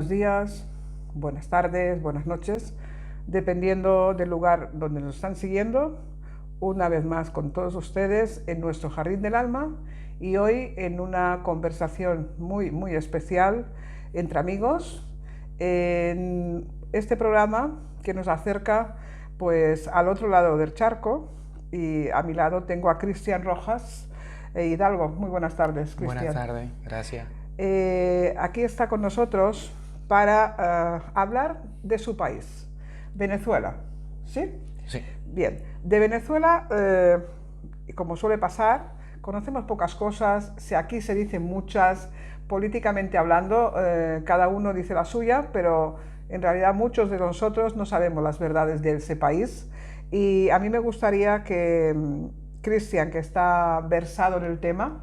Buenos días, buenas tardes, buenas noches, dependiendo del lugar donde nos están siguiendo. Una vez más con todos ustedes en nuestro Jardín del Alma y hoy en una conversación muy especial entre amigos en este programa que nos acerca pues al otro lado del charco, y a mi lado tengo a Cristian Rojas Hidalgo. Muy buenas tardes, Buenas Cristian. tardes, gracias. Aquí está con nosotros para hablar de su país, Venezuela. ¿Sí? Sí, Bien, de Venezuela, como suele pasar, conocemos pocas cosas, aquí se dicen muchas, políticamente hablando, cada uno dice la suya, pero en realidad muchos de nosotros no sabemos las verdades de ese país. Y a mí me gustaría que Cristian, que está versado en el tema,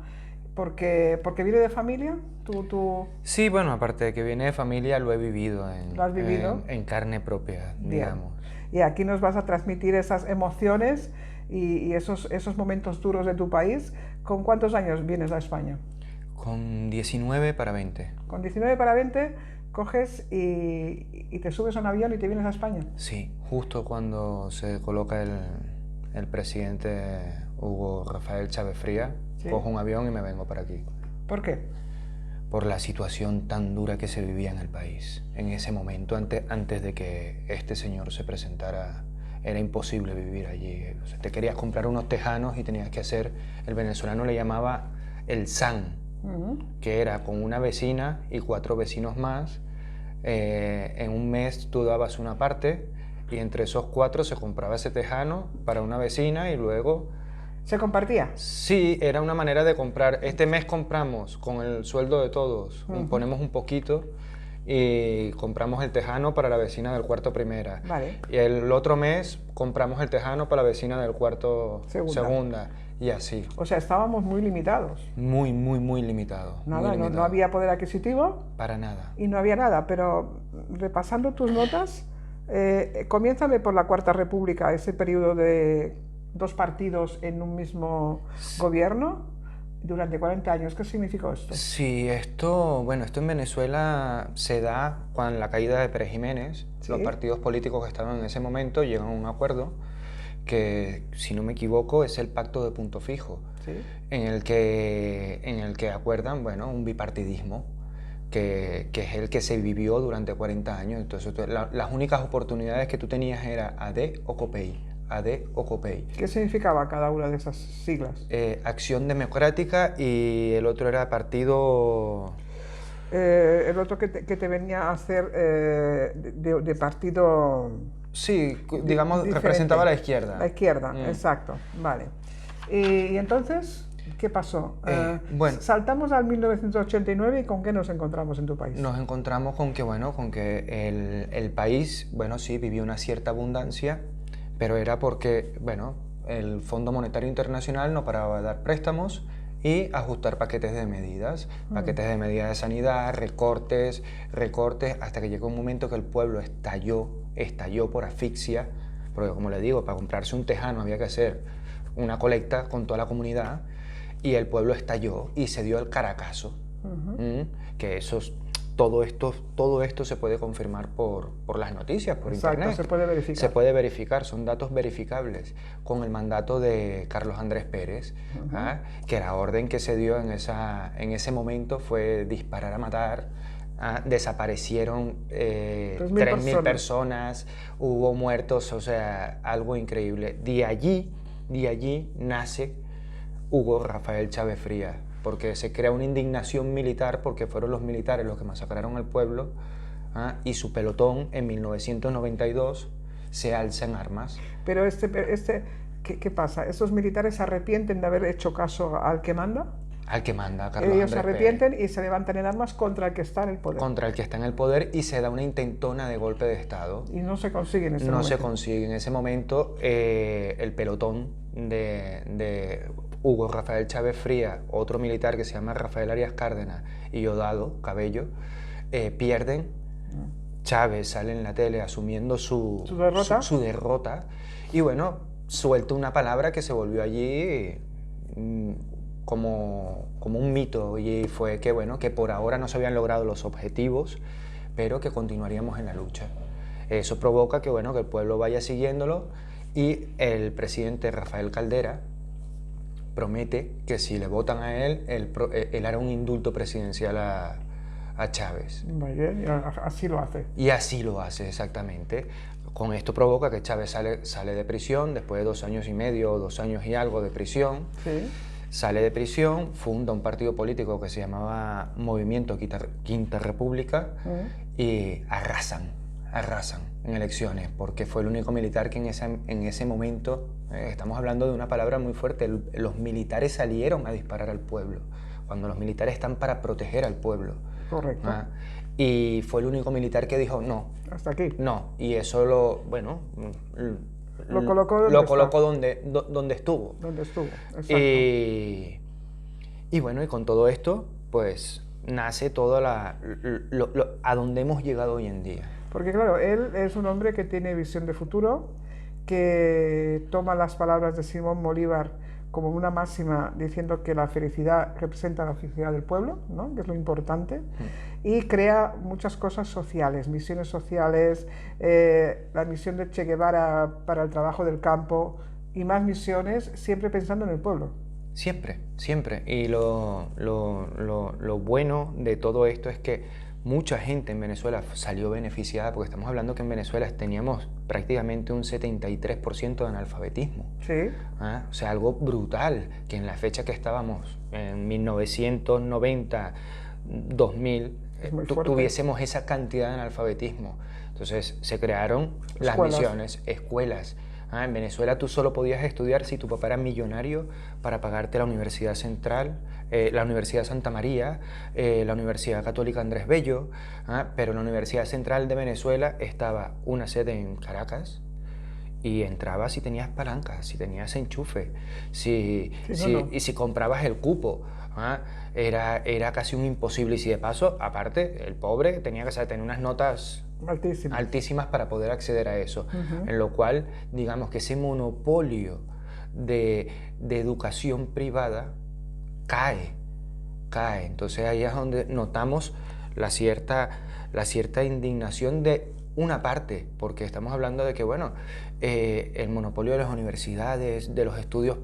porque viene de familia, tú sí, bueno, aparte de que viene de familia, lo he vivido lo has vivido. en carne propia, Bien. digamos. Y aquí nos vas a transmitir esas emociones y esos momentos duros de tu país. ¿Con cuántos años vienes a España? Con 19 para 20. Con 19 para 20 coges y te subes a un avión y te vienes a España. Sí, justo cuando se coloca el presidente Hugo Rafael Chávez Fría, ¿Sí? cojo un avión y me vengo para aquí. ¿Por qué? Por la situación tan dura que se vivía en el país. En ese momento, antes de que este señor se presentara, era imposible vivir allí. O sea, te querías comprar unos tejanos y tenías que hacer, el venezolano le llamaba el SAN, que era con una vecina y 4 vecinos más. En un mes tú dabas una parte y entre esos 4 se compraba ese tejano para una vecina y luego... ¿Se compartía? Sí, era una manera de comprar. Este mes compramos con el sueldo de todos, ponemos un poquito y compramos el tejano para la vecina del cuarto primera. Vale. Y el otro mes compramos el tejano para la vecina del cuarto segunda. Y así. O sea, estábamos muy limitados. Muy limitado. Nada, Muy limitado. no había poder adquisitivo. Para nada. Y no había nada, pero repasando tus notas, comiénzame por la Cuarta República, ese periodo de 2 partidos en un mismo gobierno durante 40 años. ¿Qué significó esto? Sí, esto en Venezuela se da con la caída de Pérez Jiménez. ¿Sí? Los partidos políticos que estaban en ese momento llegan a un acuerdo que, si no me equivoco, es el Pacto de Punto Fijo, ¿Sí? en el que acuerdan, un bipartidismo, que es el que se vivió durante 40 años. Entonces, las únicas oportunidades que tú tenías era AD o COPEI. AD o COPEI. ¿Qué significaba cada una de esas siglas? Acción Democrática, y el otro era Partido... El otro que te venía a hacer de partido... Sí, digamos, diferente. representaba a la izquierda. La izquierda, exacto, vale. Y entonces, ¿qué pasó? Saltamos al 1989 y ¿con qué nos encontramos en tu país? Nos encontramos con que el país, sí, vivió una cierta abundancia, pero era porque, el Fondo Monetario Internacional no paraba de dar préstamos y ajustar paquetes de medidas de sanidad, recortes, hasta que llegó un momento que el pueblo estalló por asfixia, porque, como le digo, para comprarse un tejano había que hacer una colecta con toda la comunidad, y el pueblo estalló y se dio el caracazo. Que todo esto se puede confirmar por las noticias, por internet. Se puede verificar. Se puede verificar, son datos verificables, con el mandato de Carlos Andrés Pérez, que la orden que se dio en ese momento fue disparar a matar. Desaparecieron 3.000 personas, hubo muertos, o sea, algo increíble. De allí nace Hugo Rafael Chávez Fría, porque se crea una indignación militar, porque fueron los militares los que masacraron al pueblo, y su pelotón en 1992 se alza en armas. Pero ¿qué pasa? ¿Esos militares se arrepienten de haber hecho caso al que manda? Al que manda, Carlos Ellos se Andrés arrepienten Pérez. Y se levantan en armas contra el que está en el poder. Contra el que está en el poder, y se da una intentona de golpe de Estado. Y no se consigue en ese momento. No se consigue en ese momento. El pelotón de Hugo Rafael Chávez Fría, otro militar que se llama Rafael Arias Cárdenas, y Diosdado Cabello, pierden. Chávez sale en la tele asumiendo su derrota, y suelta una palabra que se volvió allí como un mito, y fue que por ahora no se habían logrado los objetivos, pero que continuaríamos en la lucha. Eso provoca que, bueno, que el pueblo vaya siguiéndolo y el presidente Rafael Caldera promete que si le votan a él, él hará un indulto presidencial a Chávez. Muy bien, y así lo hace. Y así lo hace, exactamente. Con esto provoca que Chávez sale de prisión después de 2 años y medio o 2 años y algo de prisión. Sí. Sale de prisión, funda un partido político que se llamaba Movimiento Quinta República y arrasan en elecciones, porque fue el único militar que en ese momento, estamos hablando de una palabra muy fuerte, los militares salieron a disparar al pueblo, cuando los militares están para proteger al pueblo. Correcto. Y fue el único militar que dijo no. Hasta aquí. No, y eso lo colocó donde estuvo. Donde estuvo, exacto. Y bueno, y con todo esto, pues nace todo a donde hemos llegado hoy en día. Porque claro, él es un hombre que tiene visión de futuro, que toma las palabras de Simón Bolívar como una máxima, diciendo que la felicidad representa la felicidad del pueblo, ¿no? Que es lo importante, y crea muchas cosas sociales, misiones sociales, la misión de Che Guevara para el trabajo del campo y más misiones, siempre pensando en el pueblo. Siempre, siempre. Y lo bueno de todo esto es que mucha gente en Venezuela salió beneficiada, porque estamos hablando que en Venezuela teníamos prácticamente un 73% de analfabetismo. Sí. O sea, algo brutal, que en la fecha que estábamos, en 1990, 2000, tuviésemos esa cantidad de analfabetismo. Entonces se crearon las misiones, escuelas. En Venezuela tú solo podías estudiar si tu papá era millonario para pagarte la Universidad Central, la Universidad Santa María, la Universidad Católica Andrés Bello, pero la Universidad Central de Venezuela estaba una sede en Caracas y entrabas si tenías palancas, si tenías enchufe, y si comprabas el cupo. Era casi un imposible, y si de paso, aparte, el pobre tenía que tener unas notas altísimas para poder acceder a eso, en lo cual, digamos que ese monopolio de educación privada cae. Entonces ahí es donde notamos la cierta indignación de una parte, porque estamos hablando de que, bueno, el monopolio de las universidades, de los estudios,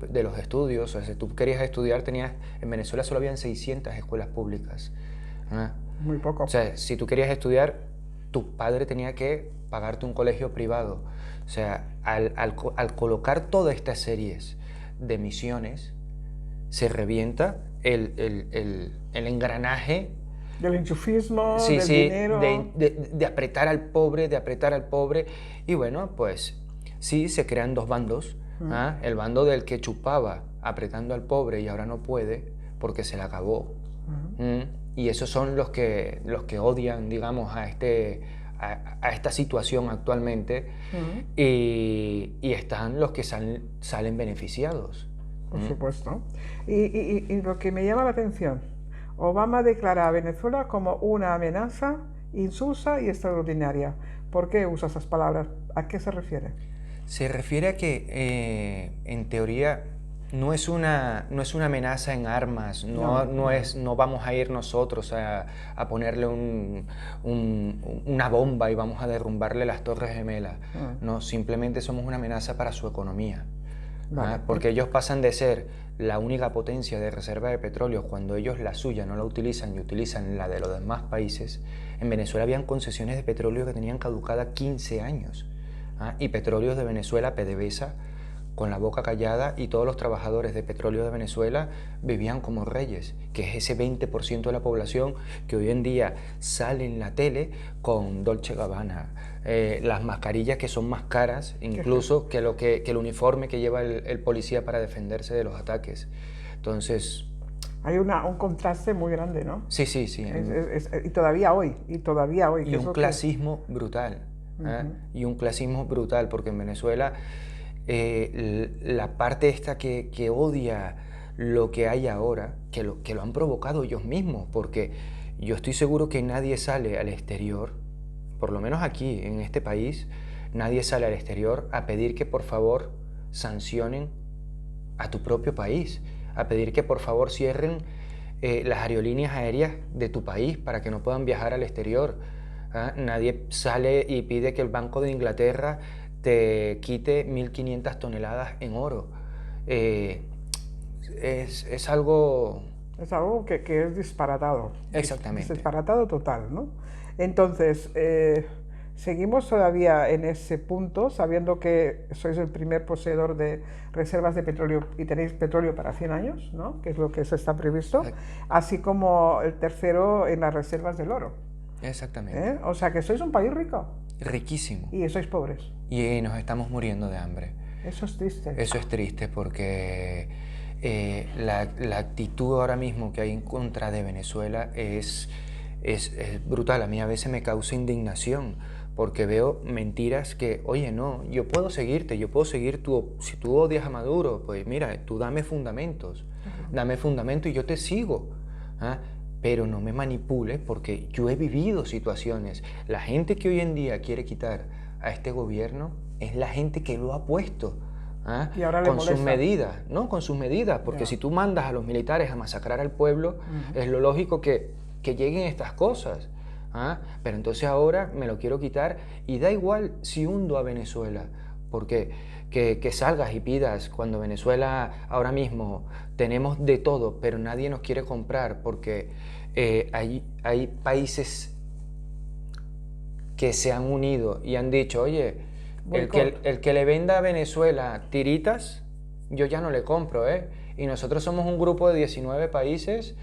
o sea, si tú querías estudiar, en Venezuela solo habían 600 escuelas públicas. Muy poco. O sea, si tú querías estudiar, tu padre tenía que pagarte un colegio privado. O sea, al colocar todas estas series de misiones, se revienta el engranaje del enchufismo, del dinero. De apretar al pobre, y bueno, pues sí, se crean dos bandos. El bando del que chupaba apretando al pobre y ahora no puede porque se le acabó. Y esos son los que odian, digamos, a esta situación actualmente, y están los que salen beneficiados. Por supuesto. Y lo que me llama la atención, Obama declara a Venezuela como una amenaza insulsa y extraordinaria. ¿Por qué usa esas palabras? ¿A qué se refiere? Se refiere a que, en teoría, no es una amenaza en armas, no vamos a ir nosotros a ponerle una bomba y vamos a derrumbarle las Torres Gemelas. No, simplemente somos una amenaza para su economía. Vale. Porque ellos pasan de ser la única potencia de reserva de petróleo cuando ellos la suya no la utilizan y utilizan la de los demás países. En Venezuela habían concesiones de petróleo que tenían caducada 15 años. Y Petróleos de Venezuela, PDVSA, con la boca callada, y todos los trabajadores de petróleo de Venezuela vivían como reyes, que es ese 20% de la población que hoy en día sale en la tele con Dolce & Gabbana, las mascarillas que son más caras incluso que el uniforme que lleva el policía para defenderse de los ataques. Entonces, hay un contraste muy grande, ¿no? Sí. Y todavía hoy. Y un clasismo brutal. Y un clasismo brutal, porque en Venezuela la parte esta que odia lo que hay ahora, que lo han provocado ellos mismos, porque yo estoy seguro que nadie sale al exterior, por lo menos aquí en este país, nadie sale al exterior a pedir que por favor sancionen a tu propio país, a pedir que por favor cierren las aerolíneas aéreas de tu país para que no puedan viajar al exterior. ¿ah? Nadie sale y pide que el Banco de Inglaterra te quite 1.500 toneladas en oro. Eh, es algo... Es algo que es disparatado. Exactamente. Disparatado total, ¿no? Entonces, seguimos todavía en ese punto, sabiendo que sois el primer poseedor de reservas de petróleo y tenéis petróleo para 100 años, ¿no? Que es lo que se está previsto, así como el tercero en las reservas del oro. Exactamente. O sea que sois un país rico. Riquísimo. Y sois pobres. Y nos estamos muriendo de hambre. Eso es triste. Eso es triste porque la actitud ahora mismo que hay en contra de Venezuela es brutal. A mí a veces me causa indignación porque veo mentiras que, oye, no, yo puedo seguirte, yo puedo seguir si tú odias a Maduro, pues mira, tú dame fundamentos, dame fundamentos y yo te sigo. ¿Ah? Pero no me manipules porque yo he vivido situaciones. La gente que hoy en día quiere quitar a este gobierno es la gente que lo ha puesto. ¿Ah? Y ahora Con sus medidas, ¿no? Con sus medidas, porque si tú mandas a los militares a masacrar al pueblo, es lo lógico que lleguen estas cosas. ¿Ah? Pero entonces ahora me lo quiero quitar y da igual si hundo a Venezuela, porque que salgas y pidas cuando Venezuela ahora mismo tenemos de todo, pero nadie nos quiere comprar porque hay países que se han unido y han dicho, oye, el que le venda a Venezuela tiritas, yo ya no le compro, ¿eh? Y nosotros somos un grupo de 19 países,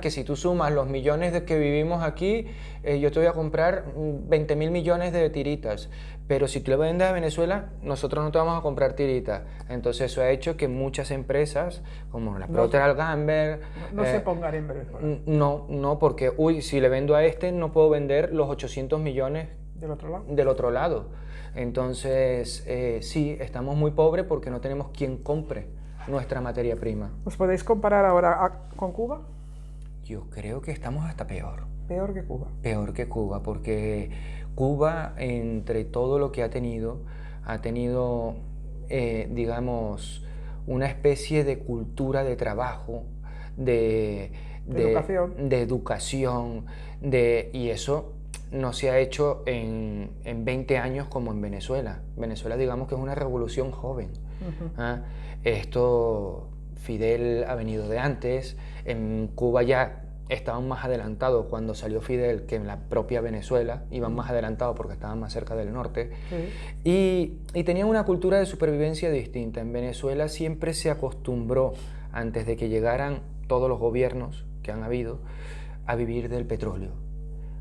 que si tú sumas los millones de que vivimos aquí, yo te voy a comprar 20.000 millones de tiritas. Pero si tú le vendes a Venezuela, nosotros no te vamos a comprar tiritas. Entonces eso ha hecho que muchas empresas, como la Procter & Gamble... No se pongan en Venezuela. No, porque, si le vendo a este, no puedo vender los 800 millones del otro lado. Entonces, sí, estamos muy pobres porque no tenemos quien compre nuestra materia prima. ¿Os podéis comparar ahora con Cuba? Yo creo que estamos hasta peor. ¿Peor que Cuba? Peor que Cuba, porque Cuba, entre todo lo que ha tenido, digamos, una especie de cultura de trabajo, de educación, y eso no se ha hecho en 20 años como en Venezuela. Venezuela, digamos que es una revolución joven. Esto, Fidel ha venido de antes, en Cuba ya estaban más adelantados cuando salió Fidel que en la propia Venezuela, iban más adelantados porque estaban más cerca del norte, y tenían una cultura de supervivencia distinta. En Venezuela siempre se acostumbró, antes de que llegaran todos los gobiernos que han habido, a vivir del petróleo.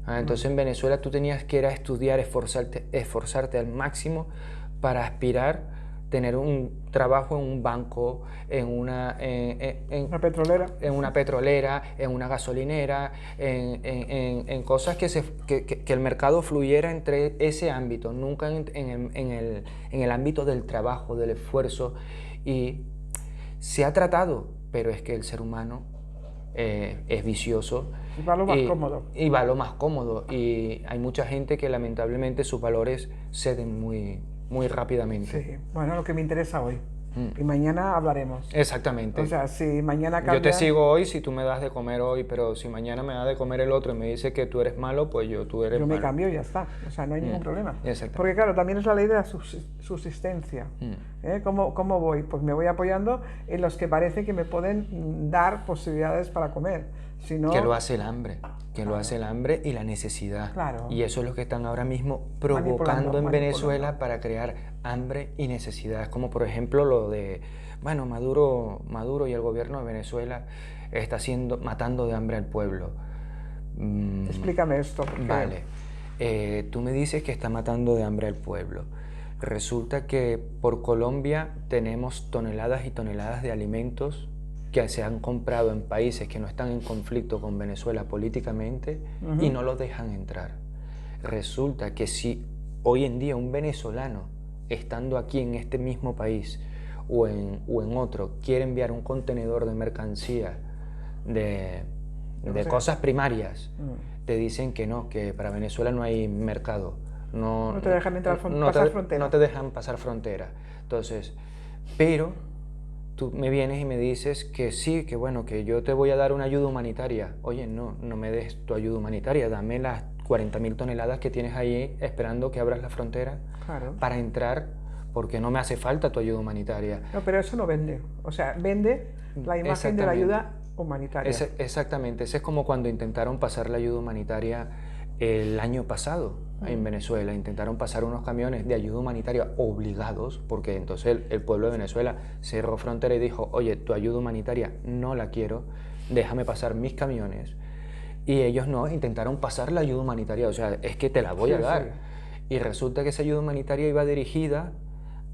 Entonces en Venezuela tú tenías que ir a estudiar, esforzarte al máximo para aspirar tener un trabajo en un banco, en una petrolera, en una gasolinera, en cosas que el mercado fluyera entre ese ámbito, nunca en el ámbito del trabajo, del esfuerzo. Y se ha tratado, pero es que el ser humano es vicioso. Y va lo más cómodo. Y va lo más cómodo. Y hay mucha gente que lamentablemente sus valores ceden muy rápidamente. Sí, bueno, lo que me interesa hoy. Y mañana hablaremos. Exactamente. O sea, si mañana cambia... Yo te sigo hoy si tú me das de comer hoy, pero si mañana me da de comer el otro y me dice que tú eres malo, pues tú eres malo. Yo me cambio y ya está. O sea, no hay ningún problema. Exacto. Porque claro, también es la ley de la subsistencia. ¿Cómo voy? Pues me voy apoyando en los que parece que me pueden dar posibilidades para comer. Si no... Que lo hace el hambre. Que lo hace el hambre y la necesidad. Claro. Y eso es lo que están ahora mismo provocando en Venezuela para crear hambre y necesidad. Como por ejemplo lo de, bueno, Maduro y el gobierno de Venezuela está matando de hambre al pueblo. Explícame esto. Porque... Vale. Tú me dices que está matando de hambre al pueblo. Resulta que por Colombia tenemos toneladas y toneladas de alimentos que se han comprado en países que no están en conflicto con Venezuela políticamente y no los dejan entrar. Resulta que si hoy en día un venezolano, estando aquí en este mismo país o en otro, quiere enviar un contenedor de mercancía de cosas primarias, te dicen que no, que para Venezuela no hay mercado. No te dejan pasar frontera. No te dejan pasar frontera. Entonces, pero tú me vienes y me dices que sí, que bueno, que yo te voy a dar una ayuda humanitaria. Oye, no, no me des tu ayuda humanitaria, dame las 40.000 toneladas que tienes ahí esperando que abras la frontera Claro. para entrar, porque no me hace falta tu ayuda humanitaria. No, pero eso no vende. O sea, vende la imagen de la ayuda humanitaria. Exactamente, ese es como cuando intentaron pasar la ayuda humanitaria el año pasado en Venezuela. Intentaron pasar unos camiones de ayuda humanitaria obligados, porque entonces el pueblo de Venezuela cerró frontera y dijo, oye, tu ayuda humanitaria no la quiero, déjame pasar mis camiones. Y ellos no, intentaron pasar la ayuda humanitaria, o sea, es que te la voy a dar. Sí. Y resulta que esa ayuda humanitaria iba dirigida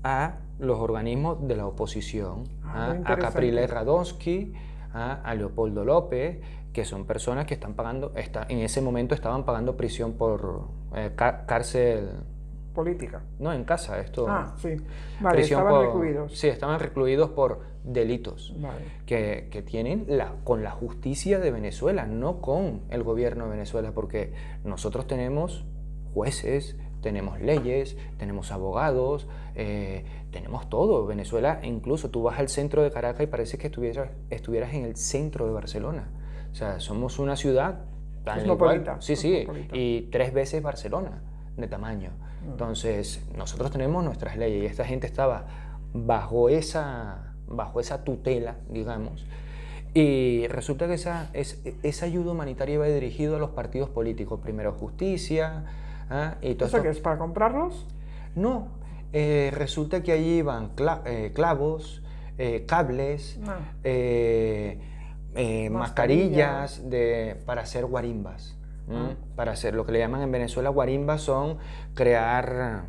a los organismos de la oposición, a Capriles Radonsky, a Leopoldo López, que son personas que están pagando, en ese momento estaban pagando prisión por cárcel política. No, en casa, esto. Ah, sí. Vale, estaban recluidos. Sí, estaban recluidos por delitos vale. que tienen con la justicia de Venezuela, no con el gobierno de Venezuela, porque nosotros tenemos jueces, tenemos leyes, tenemos abogados, tenemos todo. Venezuela, incluso tú vas al centro de Caracas y parece que estuvieras en el centro de Barcelona. O sea, somos una ciudad tan igual. Sí, sí, y 3 veces Barcelona de tamaño. Entonces, nosotros tenemos nuestras leyes y esta gente estaba bajo esa tutela, digamos, y resulta que esa ayuda humanitaria iba dirigida a los partidos políticos. Primero Justicia, y todo ¿Eso qué es, para comprarlos? No, resulta que allí iban clavos, cables, mascarillas para hacer guarimbas. Para hacer lo que le llaman en Venezuela guarimbas, son crear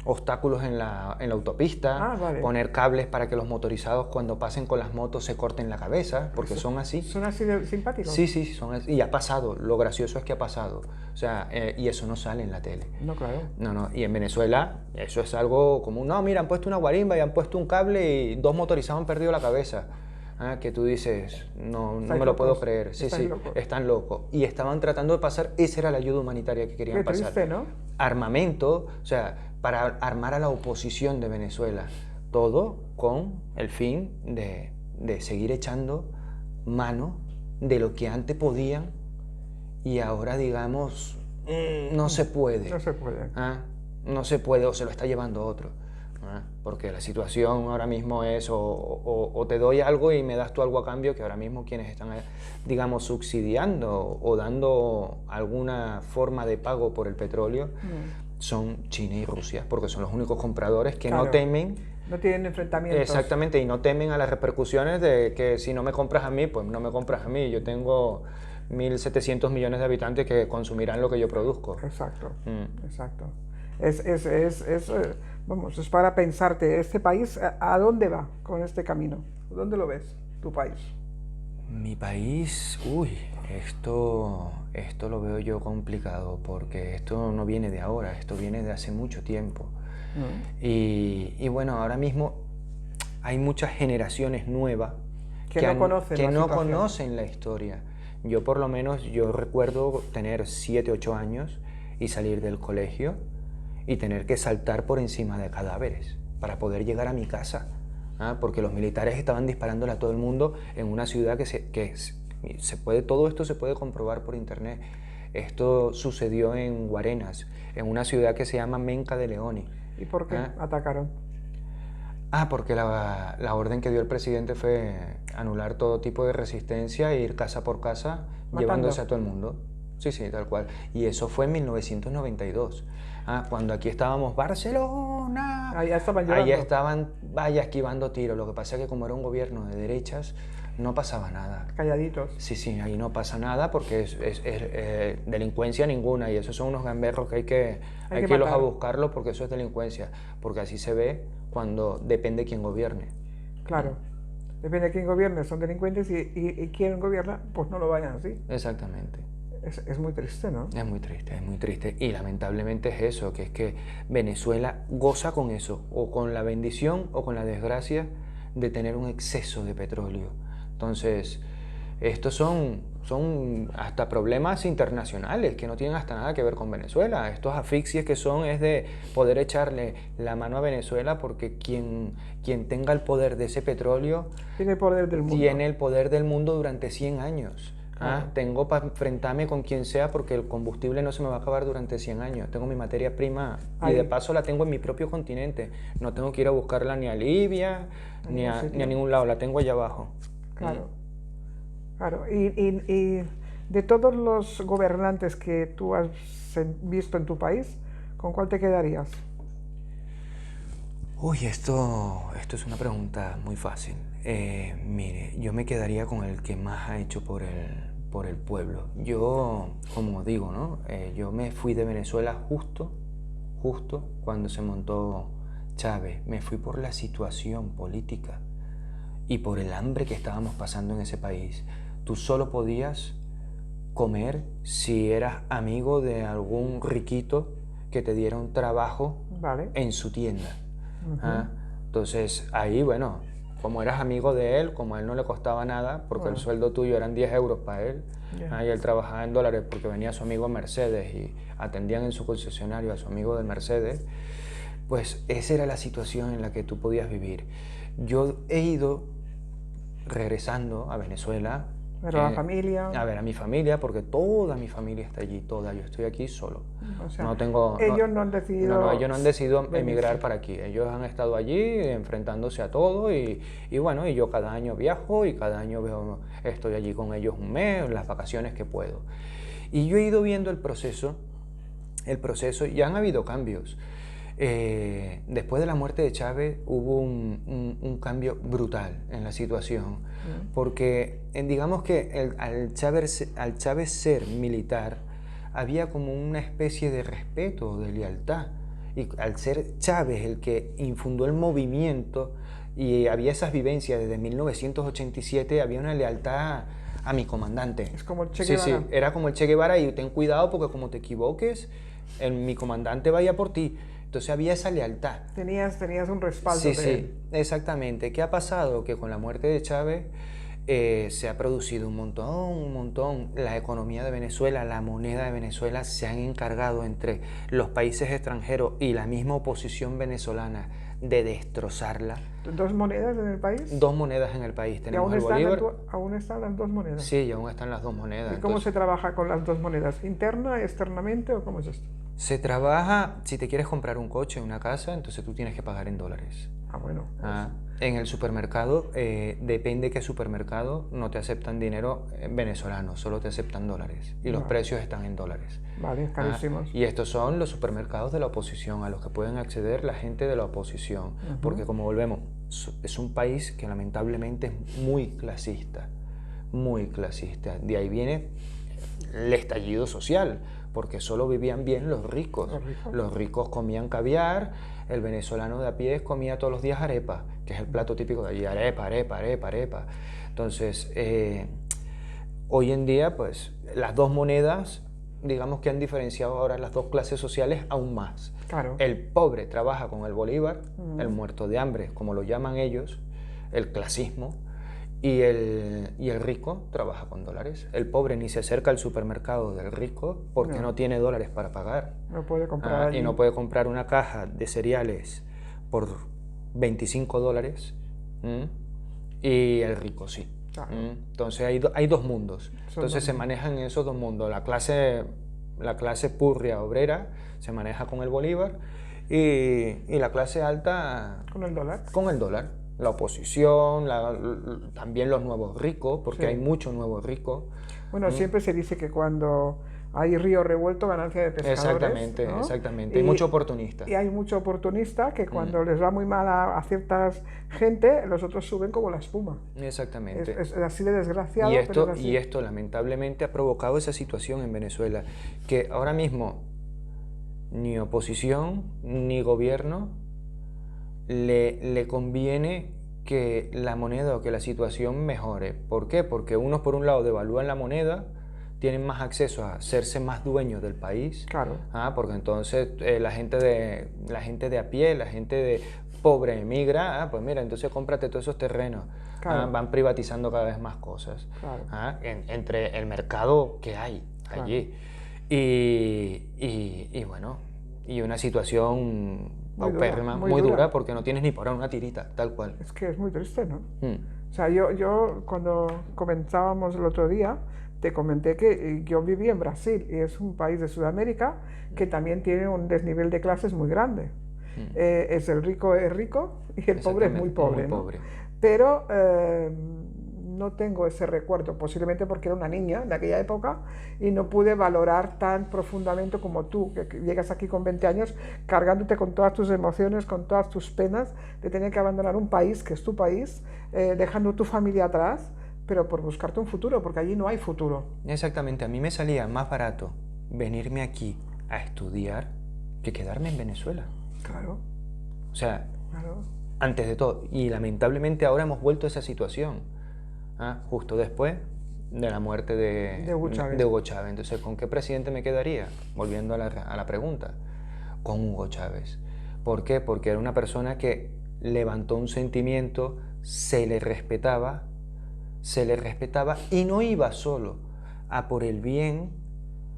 obstáculos en la autopista, poner cables para que los motorizados cuando pasen con las motos se corten la cabeza, porque son así. ¿Son así de simpáticos? Sí, sí, son así. Y ha pasado, lo gracioso es que ha pasado. O sea, y eso no sale en la tele. No, claro. No, y en Venezuela eso es algo común. No, mira, han puesto una guarimba y han puesto un cable y 2 motorizados han perdido la cabeza. Que tú dices, no me lo puedo creer. Sí, sí, están locos. Y estaban tratando de pasar, esa era la ayuda humanitaria que querían pasar. Triste, ¿no? Armamento, o sea, para armar a la oposición de Venezuela. Todo con el fin de seguir echando mano de lo que antes podían y ahora, digamos, no se puede. No se puede. No se puede, o se lo está llevando otro. Porque la situación ahora mismo es o te doy algo y me das tú algo a cambio, que ahora mismo quienes están, digamos, subsidiando o dando alguna forma de pago por el petróleo son China y Rusia, porque son los únicos compradores que no temen. No tienen enfrentamientos. Exactamente, y no temen a las repercusiones de que si no me compras a mí, pues no me compras a mí. Yo tengo 1.700 millones de habitantes que consumirán lo que yo produzco. Exacto, exacto. Vamos, es para pensarte, ¿este país a dónde va con este camino? ¿Dónde lo ves, tu país? Mi país, esto lo veo yo complicado, porque esto no viene de ahora, esto viene de hace mucho tiempo. Y bueno, ahora mismo hay muchas generaciones nuevas que no conocen la historia. Yo por lo menos, yo recuerdo tener 7, 8 años y salir del colegio y tener que saltar por encima de cadáveres para poder llegar a mi casa, porque los militares estaban disparándole a todo el mundo en una ciudad todo esto se puede comprobar por internet. Esto sucedió en Guarenas, en una ciudad que se llama Menca de Leoni. ¿Y por qué atacaron? Porque la orden que dio el presidente fue anular todo tipo de resistencia e ir casa por casa llevándose a todo el mundo. Sí, sí, tal cual. Y eso fue en 1992. Cuando aquí estábamos, Barcelona. Allá estaban llorando. Allá estaban, esquivando tiros. Lo que pasa es que como era un gobierno de derechas, no pasaba nada. Calladitos. Sí, sí, ahí no pasa nada porque es delincuencia ninguna. Y esos son unos gamberros que hay que irlos a buscarlos, porque eso es delincuencia. Porque así se ve cuando depende quién gobierne. Claro. Depende de quién gobierne, son delincuentes y quien gobierna, pues no lo vayan así. Exactamente. Es muy triste, ¿no? Es muy triste. Y lamentablemente es eso, que es que Venezuela goza con eso, o con la bendición o con la desgracia de tener un exceso de petróleo. Entonces, estos son son hasta problemas internacionales que no tienen hasta nada que ver con Venezuela. Estos asfixies que son es de poder echarle la mano a Venezuela porque quien tenga el poder de ese petróleo Tiene el poder del mundo. tiene el poder del mundo durante 100 años. Claro. Tengo para enfrentarme con quien sea porque el combustible no se me va a acabar durante 100 años. Tengo mi materia prima Ahí. y de paso la tengo en mi propio continente. No tengo que ir a buscarla ni a Libia ni a ningún lado, la tengo allá abajo. Claro, claro. Y de todos los gobernantes que tú has visto en tu país, ¿con cuál te quedarías? Uy, esto es una pregunta muy fácil. Mire, yo me quedaría con el que más ha hecho por el pueblo. Yo, como digo, ¿no? Yo me fui de Venezuela justo cuando se montó Chávez. Me fui por la situación política y por el hambre que estábamos pasando en ese país. Tú solo podías comer si eras amigo de algún riquito que te diera un trabajo Vale. en su tienda. Entonces ahí, bueno, como eras amigo de él, como a él no le costaba nada, porque el sueldo tuyo eran 10 euros para él, y él trabajaba en dólares porque venía su amigo Mercedes y atendían en su concesionario a su amigo de Mercedes, pues esa era la situación en la que tú podías vivir. Yo he ido regresando a Venezuela. Pero a la familia. A ver, a mi familia, porque toda mi familia está allí, toda. Yo estoy aquí solo. O sea, no tengo, ellos no han decidido. No, ellos no han decidido emigrar para aquí. Ellos han estado allí enfrentándose a todo y bueno, y yo cada año viajo y cada año estoy allí con ellos un mes, las vacaciones que puedo. Y yo he ido viendo el proceso y han habido cambios. Después de la muerte de Chávez hubo un cambio brutal en la situación, porque digamos que al Chávez ser militar había como una especie de respeto, de lealtad, y al ser Chávez el que infundó el movimiento y había esas vivencias desde 1987, había una lealtad a mi comandante. Es como el Che Guevara. Sí, era como el Che Guevara y ten cuidado porque como te equivoques, mi comandante vaya por ti. Entonces había esa lealtad. Tenías un respaldo Sí, de él. sí, exactamente. ¿Qué ha pasado? Que con la muerte de Chávez se ha producido un montón. La economía de Venezuela, la moneda de Venezuela se han encargado entre los países extranjeros y la misma oposición venezolana de destrozarla. ¿Dos monedas en el país? Dos monedas en el país. Tenemos el bolívar. ¿Aún están las dos monedas? Sí, y aún están las dos monedas. ¿Y cómo se trabaja con las dos monedas? ¿Interna, externamente o cómo es esto? Se trabaja, si te quieres comprar un coche, una casa, entonces tú tienes que pagar en dólares. Bueno. En el supermercado, depende qué supermercado, no te aceptan dinero venezolano, solo te aceptan dólares. Y los precios están en dólares. Vale, carísimos. Y estos son los supermercados de la oposición, a los que pueden acceder la gente de la oposición. Porque como volvemos, es un país que lamentablemente es muy clasista. Muy clasista. De ahí viene el estallido social, porque solo vivían bien los ricos. Los ricos comían caviar, el venezolano de a pie comía todos los días arepa, que es el plato típico de allí, arepa. Entonces, hoy en día, pues, las dos monedas, digamos que han diferenciado ahora las dos clases sociales aún más. Claro. El pobre trabaja con el bolívar, el muerto de hambre, como lo llaman ellos, el clasismo, y el rico trabaja con dólares. El pobre ni se acerca al supermercado del rico porque no tiene dólares para pagar. No puede comprar allí. Y no puede comprar una caja de cereales por 25 dólares. Y el rico sí. Claro. Entonces hay dos mundos. Entonces se manejan en esos dos mundos. La clase purria obrera se maneja con el bolívar y la clase alta con el dólar. Con el dólar. La oposición, también los nuevos ricos, porque hay muchos nuevos ricos. Bueno, siempre se dice que cuando hay río revuelto, ganancia de pescadores. Exactamente, ¿no? Exactamente. Hay mucho oportunista. Y hay mucho oportunista que cuando les va muy mal a ciertas gente, los otros suben como la espuma. Exactamente. Es así de desgraciado. Y esto lamentablemente ha provocado esa situación en Venezuela, que ahora mismo ni oposición ni gobierno le conviene que la moneda o que la situación mejore. ¿Por qué? Porque unos por un lado devalúan la moneda, tienen más acceso a hacerse más dueños del país. Claro. Porque entonces la gente de a pie, la gente pobre emigra, pues mira, entonces cómprate todos esos terrenos. Claro. Van privatizando cada vez más cosas. Claro. Entre el mercado que hay allí. Y bueno, y una situación paupérrima, muy dura, porque no tienes ni para una tirita, tal cual. Es que es muy triste, ¿no? O sea, yo cuando comenzábamos el otro día, te comenté que yo viví en Brasil y es un país de Sudamérica que también tiene un desnivel de clases muy grande. El rico es rico y el pobre es muy pobre, ¿no? Pero no tengo ese recuerdo, posiblemente porque era una niña de aquella época y no pude valorar tan profundamente como tú, que llegas aquí con 20 años cargándote con todas tus emociones, con todas tus penas, de tener que abandonar un país que es tu país, dejando tu familia atrás, pero por buscarte un futuro, porque allí no hay futuro. Exactamente, a mí me salía más barato venirme aquí a estudiar que quedarme en Venezuela. Claro. O sea, claro. Antes de todo, y lamentablemente ahora hemos vuelto a esa situación, justo después de la muerte de Hugo Chávez. Entonces, ¿con qué presidente me quedaría? Volviendo a la pregunta, con Hugo Chávez. ¿Por qué? Porque era una persona que levantó un sentimiento, se le respetaba y no iba solo a por el bien,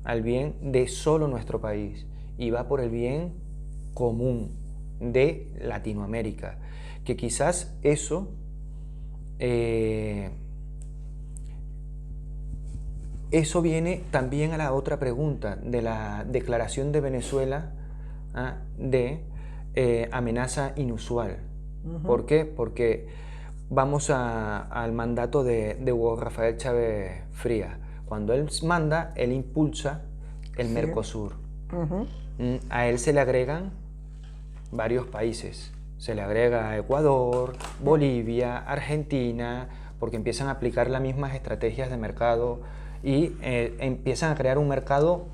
al bien de solo nuestro país, iba por el bien común de Latinoamérica, que quizás eso viene también a la otra pregunta de la declaración de Venezuela de amenaza inusual. ¿Por qué? Porque vamos al mandato de Hugo Rafael Chávez Frías. Cuando él manda, él impulsa el Mercosur. A él se le agregan varios países. Se le agrega Ecuador, Bolivia, Argentina, porque empiezan a aplicar las mismas estrategias de mercado y empiezan a crear un mercado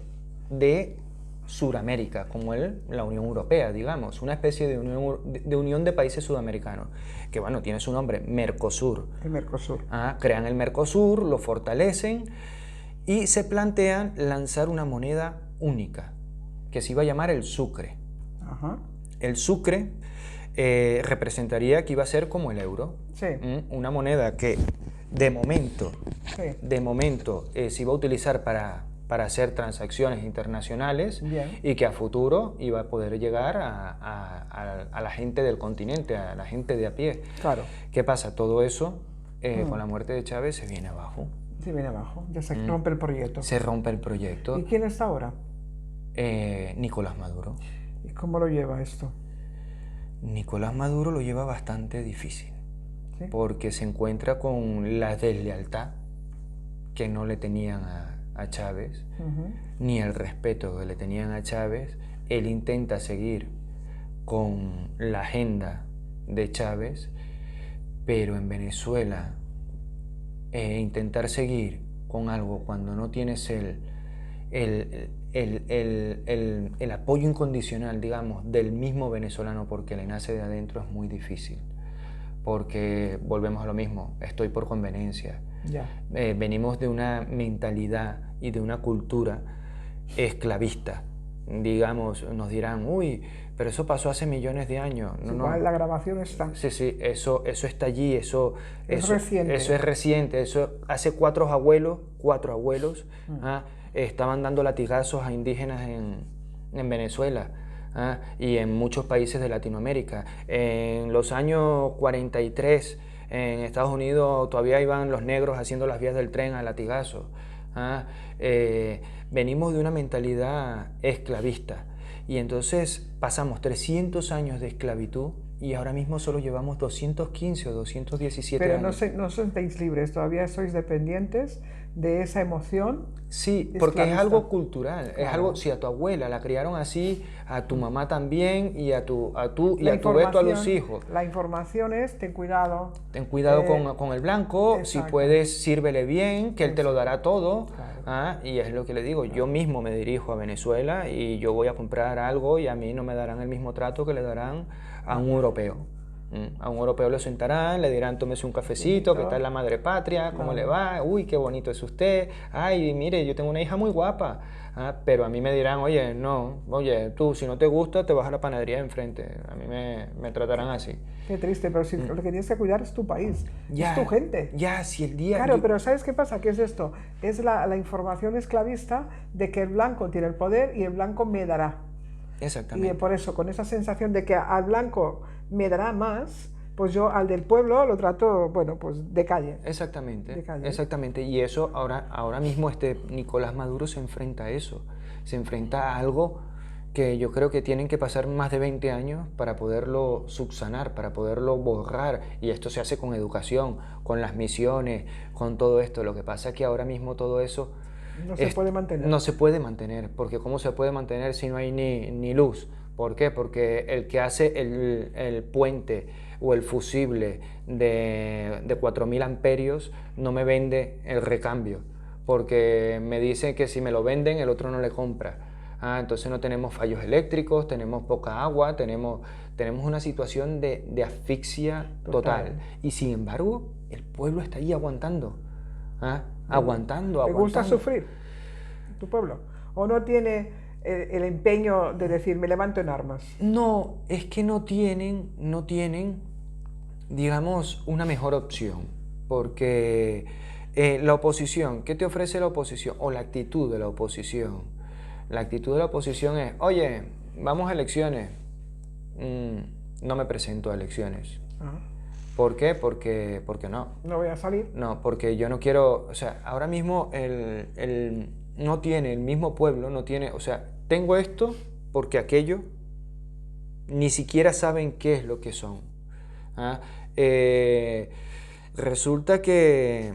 de Suramérica, como la Unión Europea, digamos, una especie de unión de países sudamericanos, que bueno, tiene su nombre, Mercosur. El Mercosur. Crean el Mercosur, lo fortalecen y se plantean lanzar una moneda única, que se iba a llamar el sucre. El sucre representaría que iba a ser como el euro, una moneda que de momento se iba a utilizar para hacer transacciones internacionales. Bien. Y que a futuro iba a poder llegar a la gente del continente, a la gente de a pie. Claro. ¿Qué pasa? Todo eso, con la muerte de Chávez, se viene abajo. Se viene abajo, ya se rompe el proyecto. Se rompe el proyecto. ¿Y quién está ahora? Nicolás Maduro. ¿Y cómo lo lleva esto? Nicolás Maduro lo lleva bastante difícil, porque se encuentra con la deslealtad que no le tenían a Chávez, ni el respeto que le tenían a Chávez. Él intenta seguir con la agenda de Chávez, pero en Venezuela intentar seguir con algo cuando no tienes el apoyo incondicional, digamos, del mismo venezolano porque le nace de adentro es muy difícil, porque volvemos a lo mismo, estoy por conveniencia. Venimos de una mentalidad y de una cultura esclavista, digamos, nos dirán, uy, pero eso pasó hace millones de años. La grabación está. Sí, eso está allí, eso es reciente. Eso es reciente, eso hace cuatro abuelos estaban dando latigazos a indígenas en Venezuela y en muchos países de Latinoamérica. En los años 43 en Estados Unidos todavía iban los negros haciendo las vías del tren a latigazos. Venimos de una mentalidad esclavista y entonces pasamos 300 años de esclavitud y ahora mismo solo llevamos 215 o 217 años. Pero no sentéis libres, todavía sois dependientes de esa emoción. Sí, porque es algo cultural, es algo, si a tu abuela la criaron así, a tu mamá también y a tu beto, a los hijos. La información es, ten cuidado. Ten cuidado con el blanco, si puedes, sírvele bien, que él te lo dará todo. Y es lo que le digo, yo mismo me dirijo a Venezuela y yo voy a comprar algo y a mí no me darán el mismo trato que le darán a un europeo. A un europeo lo sentarán, le dirán, tómese un cafecito, ¿qué tal la madre patria? ¿Cómo le va? Uy, qué bonito es usted. Ay, mire, yo tengo una hija muy guapa. Pero a mí me dirán, oye, no, oye, tú, si no te gusta, te vas a la panadería de enfrente. A mí me tratarán así. Qué triste, pero si lo que tienes que cuidar es tu país, es tu gente. Ya, si el día... Claro, pero ¿sabes qué pasa? ¿Qué es esto? Es la información esclavista de que el blanco tiene el poder y el blanco me dará. Exactamente. Y por eso, con esa sensación de que al blanco me dará más, pues yo al del pueblo lo trato, bueno, pues de calle. Exactamente, De calle. exactamente. Y eso ahora mismo Nicolás Maduro se enfrenta a eso. Se enfrenta a algo que yo creo que tienen que pasar más de 20 años para poderlo subsanar, para poderlo borrar. Y esto se hace con educación, con las misiones, con todo esto. Lo que pasa es que ahora mismo todo eso... No se puede mantener. No se puede mantener, porque ¿cómo se puede mantener si no hay ni luz? ¿Por qué? Porque el que hace el puente o el fusible de 4000 amperios no me vende el recambio, porque me dice que si me lo venden el otro no le compra. Entonces no tenemos fallos eléctricos, tenemos poca agua, tenemos una situación de asfixia total. Y sin embargo, el pueblo está ahí aguantando. Aguantando. ¿Te gusta sufrir tu pueblo? ¿O no tiene el empeño de decir, me levanto en armas? No, es que no tienen, digamos, una mejor opción. Porque la oposición, ¿qué te ofrece la oposición? O la actitud de la oposición. La actitud de la oposición es, oye, vamos a elecciones. No me presento a elecciones. ¿Por qué? Porque no. No voy a salir. No, porque yo no quiero, o sea, ahora mismo no tiene, el mismo pueblo no tiene, o sea, tengo esto porque aquello ni siquiera saben qué es lo que son. Resulta que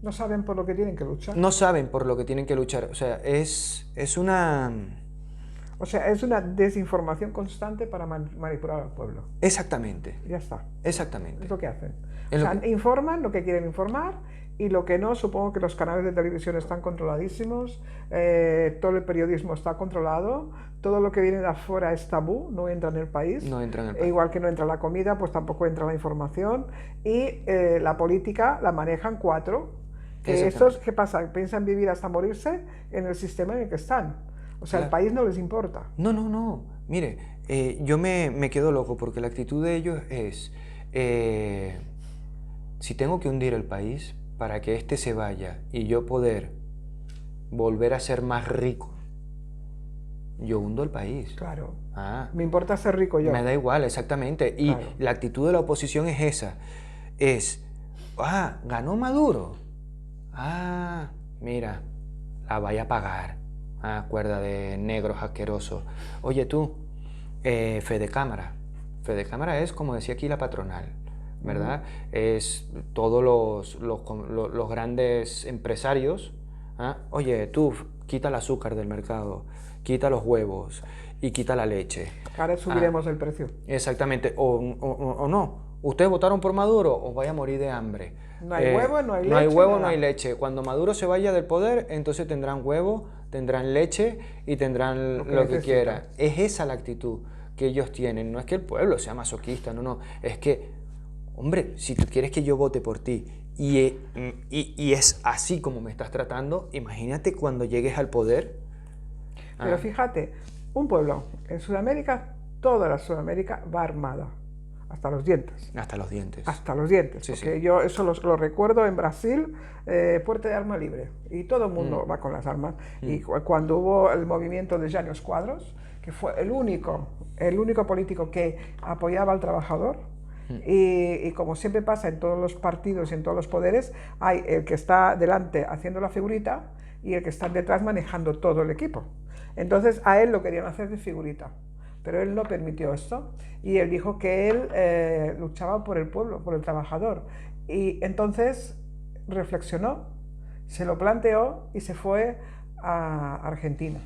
no saben por lo que tienen que luchar. No saben por lo que tienen que luchar, o sea, es una... O sea, es una desinformación constante para manipular al pueblo. Exactamente. Ya está. Exactamente. Es lo que hacen. Informan lo que quieren informar y lo que no, supongo que los canales de televisión están controladísimos, todo el periodismo está controlado, todo lo que viene de afuera es tabú, no entra en el país. No entra en el país. Igual que no entra la comida, pues tampoco entra la información. Y la política la manejan cuatro. Que estos, ¿qué pasa? Piensan vivir hasta morirse en el sistema en el que están. O sea, el país no les importa. No. Mire, yo me quedo loco porque la actitud de ellos es, si tengo que hundir el país para que éste se vaya y yo poder volver a ser más rico, yo hundo el país. Claro. Me importa ser rico yo. Me da igual, exactamente. Y claro, la actitud de la oposición es esa. Ganó Maduro. Mira, la vaya a pagar. Cuerda de negros asquerosos. Oye tú, Fedecámara. Fedecámara es, como decía aquí, la patronal, ¿verdad? Es todos los grandes empresarios. Oye, tú, quita el azúcar del mercado, quita los huevos y quita la leche. Ahora subiremos el precio. Exactamente. O no. ¿Ustedes votaron por Maduro? Os vaya a morir de hambre. No hay huevo, no hay leche. No hay huevo, no hay leche. Cuando Maduro se vaya del poder, entonces tendrán huevo, tendrán leche y tendrán lo que quieran. Es esa la actitud que ellos tienen. No es que el pueblo sea masoquista, no. Es que, hombre, si tú quieres que yo vote por ti y es así como me estás tratando, imagínate cuando llegues al poder. Pero fíjate, un pueblo en Sudamérica, toda la Sudamérica va armada. Hasta los dientes. Hasta los dientes. Hasta los dientes. Sí, porque sí. Yo eso lo recuerdo en Brasil, puerta de arma libre. Y todo el mundo va con las armas. Y cuando hubo el movimiento de Llanos Quadros, que fue el único político que apoyaba al trabajador, y como siempre pasa en todos los partidos y en todos los poderes, hay el que está delante haciendo la figurita y el que está detrás manejando todo el equipo. Entonces a él lo querían hacer de figurita. Pero él no permitió esto y él dijo que él luchaba por el pueblo, por el trabajador. Y entonces reflexionó, se lo planteó y se fue a Argentina,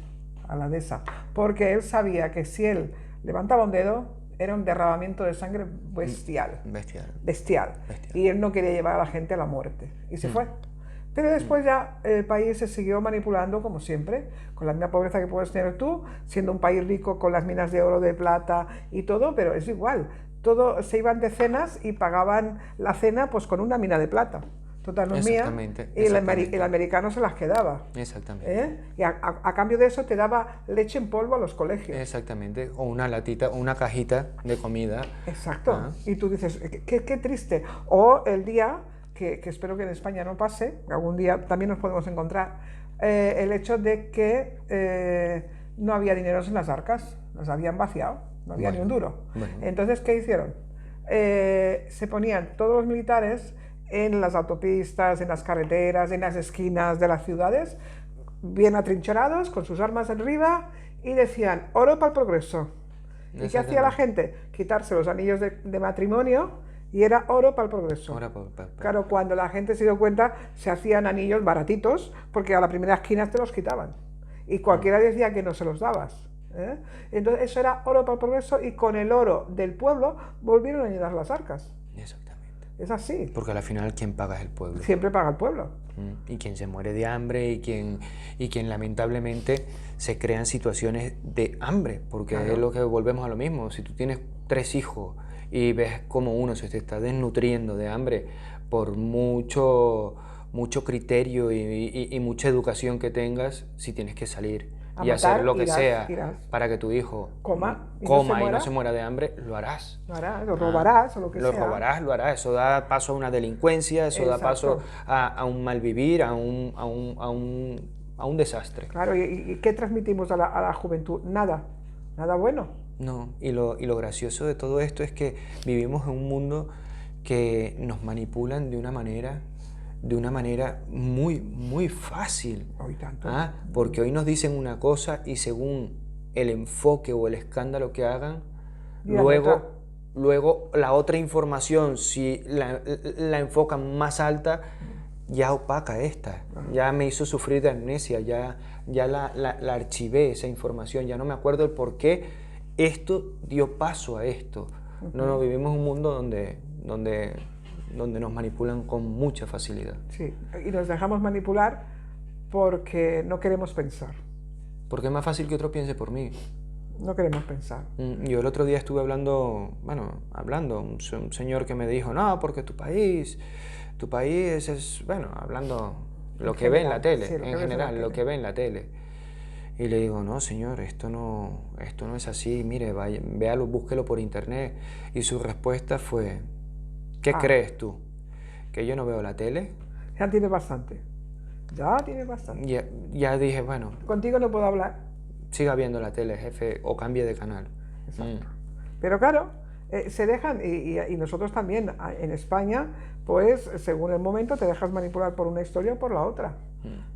a la DESA, porque él sabía que si él levantaba un dedo era un derramamiento de sangre bestial. Y él no quería llevar a la gente a la muerte y se fue. Pero después ya el país se siguió manipulando como siempre, con la misma pobreza que puedes tener tú, siendo un país rico con las minas de oro, de plata y todo, pero es igual. Todo, se iban de cenas y pagaban la cena pues con una mina de plata. Total, no es mía, Exactamente, y el exactamente. americano se las quedaba. Exactamente. Y a cambio de eso te daba leche en polvo a los colegios. Exactamente. O una latita, o una cajita de comida. Exacto. Ah, Y tú dices, qué triste. O el día, que espero que en España no pase, que algún día también nos podemos encontrar, el hecho de que no había dineros en las arcas, las habían vaciado, no había ni un duro. bueno. Entonces, ¿qué hicieron? Se ponían todos los militares en las autopistas, en las carreteras, en las esquinas de las ciudades, bien atrincherados, con sus armas arriba, y decían, oro para el progreso. ¿Y qué hacía la gente? Quitarse los anillos de matrimonio y era oro para el progreso. Claro, cuando la gente se dio cuenta, se hacían anillos baratitos, porque a la primera esquina te los quitaban. Y cualquiera decía que no se los dabas. Entonces eso era oro para el progreso, y con el oro del pueblo volvieron a llenar las arcas. Exactamente. Es así. Porque al final quien paga es el pueblo. Siempre paga el pueblo. Y quien se muere de hambre y quien lamentablemente se crean situaciones de hambre, porque Claro. es lo que volvemos a lo mismo. Si tú tienes 3 hijos y ves como uno se te está desnutriendo de hambre por mucho criterio y mucha educación que tengas, si tienes que salir A y hacer matar, lo que irás. sea para que tu hijo Coma y no se muera de hambre, lo harás. Lo harás, lo robarás o lo que Lo sea. robarás, lo harás. Eso da paso a una delincuencia, eso da paso a un malvivir, a un desastre. Claro, ¿y qué transmitimos a la juventud? Nada, nada bueno. No, y lo gracioso de todo esto es que vivimos en un mundo que nos manipulan de una manera muy, muy fácil. Hoy tanto. Porque hoy nos dicen una cosa y según el enfoque o el escándalo que hagan, luego la otra información, si la enfocan más alta, ya opaca esta, ya me hizo sufrir de amnesia, ya la archivé esa información, ya no me acuerdo el por qué esto dio paso a esto. No, vivimos en un mundo donde nos manipulan con mucha facilidad. Sí, y nos dejamos manipular porque no queremos pensar. Porque es más fácil que otro piense por mí. No queremos pensar. Yo el otro día estuve hablando, un señor que me dijo, no, porque tu país es, hablando lo que ve en la tele, sí, en general, lo que ve en la tele. Y le digo, no, señor, esto no es así, mire, véalo, búsquelo por internet. Y su respuesta fue, ¿qué crees tú? ¿Que yo no veo la tele? Ya tienes bastante. Ya tienes bastante. Ya dije, bueno, Contigo no puedo hablar. siga viendo la tele, jefe, o cambie de canal. Exacto. Pero claro, se dejan, y nosotros también en España, pues según el momento te dejas manipular por una historia o por la otra.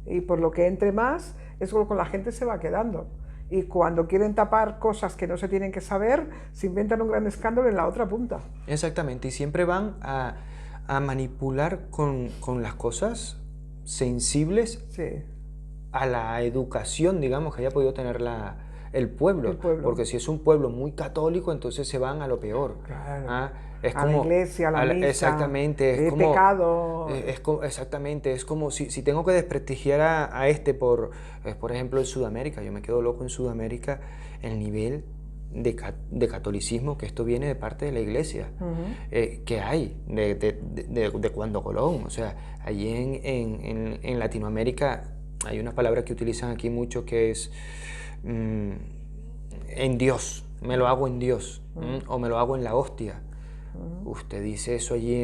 Y por lo que entre más, es lo que la gente se va quedando. Y cuando quieren tapar cosas que no se tienen que saber, se inventan un gran escándalo en la otra punta. Exactamente, y siempre van a manipular con las cosas sensibles Sí. a la educación, digamos, que haya podido tener el pueblo. Porque si es un pueblo muy católico, entonces se van a lo peor. Claro. Es a la iglesia, a la misa, exactamente, es como pecado. Exactamente, es como si tengo que desprestigiar a este por ejemplo, en Sudamérica. Yo me quedo loco en Sudamérica el nivel de catolicismo que esto viene de parte de la iglesia, que hay de cuando Colón. O sea, allí en Latinoamérica hay una palabra que utilizan aquí mucho que es en Dios, me lo hago en Dios, o me lo hago en la hostia. Usted dice eso allí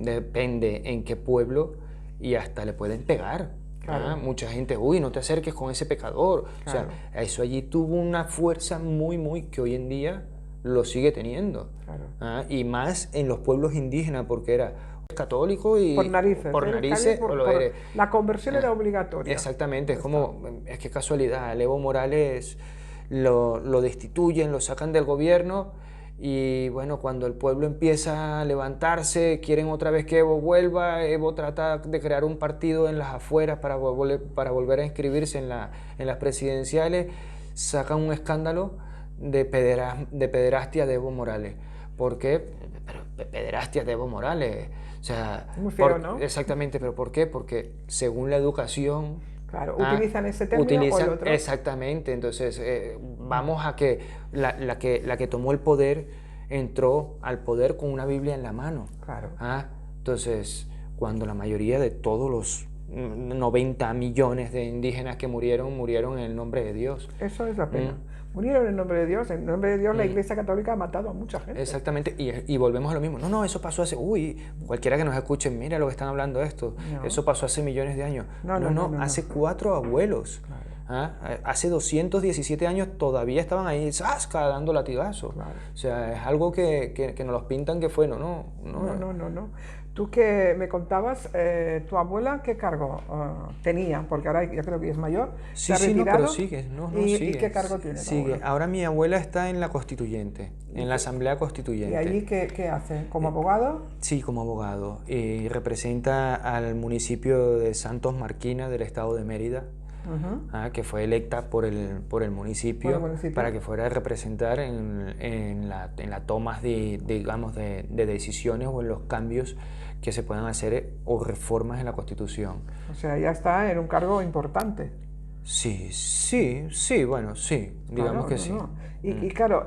depende en qué pueblo, y hasta le pueden pegar. Claro. Mucha gente, uy, no te acerques con ese pecador. Claro. O sea, eso allí tuvo una fuerza muy que hoy en día lo sigue teniendo. Claro. Y más en los pueblos indígenas, porque era católico y por narices o lo eres. La conversión era obligatoria. Exactamente, es que casualidad, Evo Morales lo destituyen, lo sacan del gobierno, y bueno, cuando el pueblo empieza a levantarse, quieren otra vez que Evo vuelva. Evo trata de crear un partido en las afueras para volver a inscribirse en las presidenciales. Sacan un escándalo de pederastia de Evo Morales. ¿Por qué? Pero pederastia de Evo Morales. O sea, Muy feo, ¿no? exactamente, pero ¿por qué? Porque según la educación... Claro, utilizan ese término o el otro. Exactamente, entonces vamos a que la que tomó el poder entró al poder con una Biblia en la mano. Claro. Entonces, cuando la mayoría de todos los 90 millones de indígenas que murieron en el nombre de Dios. Eso es la pena. Murieron en nombre de Dios. En nombre de Dios la Iglesia Católica ha matado a mucha gente. Exactamente, y volvemos a lo mismo. No, eso pasó hace... cualquiera que nos escuche, mira lo que están hablando de esto. No. Eso pasó hace millones de años. No, hace 4 abuelos. Claro. Hace 217 años todavía estaban ahí, ¡zasca!, dando latigazos. Claro. O sea, es algo que nos los pintan que fue, no. Tú que me contabas, tu abuela, ¿qué cargo tenía? Porque ahora ya creo que es mayor. Sí, pero sigue. ¿Y qué cargo tiene? Sigue. Ahora mi abuela está en la Constituyente, en la Asamblea Constituyente. ¿Y allí qué hace? ¿Como abogado? Sí, como abogado. Y representa al municipio de Santos Marquina del estado de Mérida. Que fue electa por el municipio para que fuera a representar en la toma de decisiones o en los cambios que se puedan hacer o reformas en la Constitución. O sea, ya está en un cargo importante. Sí, bueno, sí, digamos que sí. Y claro,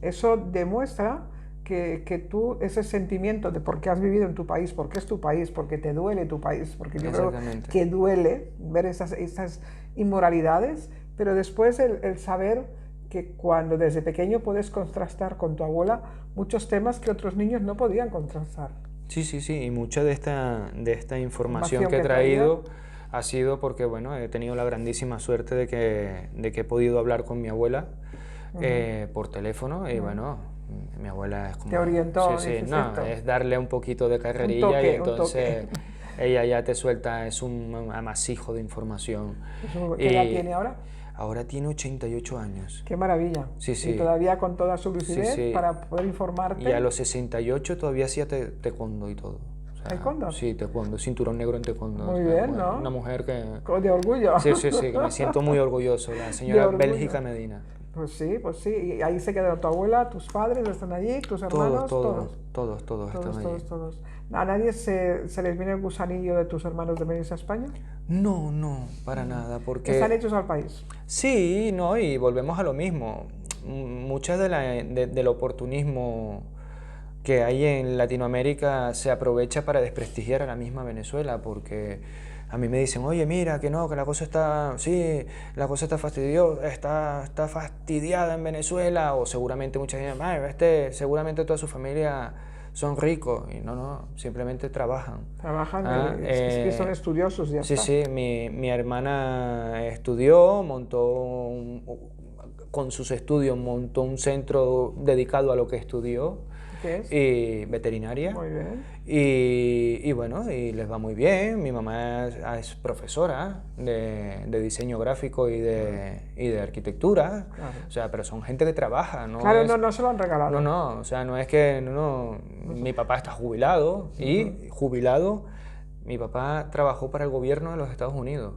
eso demuestra que tú, ese sentimiento de por qué has vivido en tu país, porque es tu país, porque te duele tu país, porque yo creo que duele ver esas inmoralidades, pero después el saber que cuando desde pequeño puedes contrastar con tu abuela muchos temas que otros niños no podían contrastar. Sí, y mucha de esta información que he traído ha sido porque, bueno, he tenido la grandísima suerte de que he podido hablar con mi abuela por teléfono y, bueno, mi abuela es como... Te orientó. Es darle un poquito de carrerilla y entonces ella ya te suelta, es un amasijo de información. ¿Qué edad tiene ahora? Ahora tiene 88 años. ¡Qué maravilla! Sí. Y todavía con toda su lucidez para poder informarte. Y a los 68 todavía hacía taekwondo y todo. ¿Taekwondo? Sí, taekwondo, cinturón negro en taekwondo. Muy bien, ¿no? Una mujer que... De orgullo. Sí, que me siento muy orgulloso, la señora Bélgica Medina. Pues sí. Y ahí se quedó tu abuela, tus padres están allí, tus hermanos, todos están allí. Todos. ¿A nadie se les viene el gusanillo de tus hermanos de venirse a España? No, para nada, porque... ¿Están hechos al país? Sí, y volvemos a lo mismo. Mucha del oportunismo que hay en Latinoamérica se aprovecha para desprestigiar a la misma Venezuela, porque a mí me dicen, oye, mira, que la cosa está, está fastidiada en Venezuela, o seguramente mucha gente, seguramente toda su familia son ricos, y no, simplemente trabajan. Es que son estudiosos, ya está. Sí, mi hermana estudió, con sus estudios montó un centro dedicado a lo que estudió. ¿Qué es? Y veterinaria. Muy bien. Y bueno, y les va muy bien. Mi mamá es profesora de diseño gráfico y de arquitectura. Claro. O sea, pero son gente que trabaja, ¿no? Claro, no se lo han regalado. No, o sea, no es que... Mi papá está jubilado y jubilado, mi papá trabajó para el gobierno de los Estados Unidos.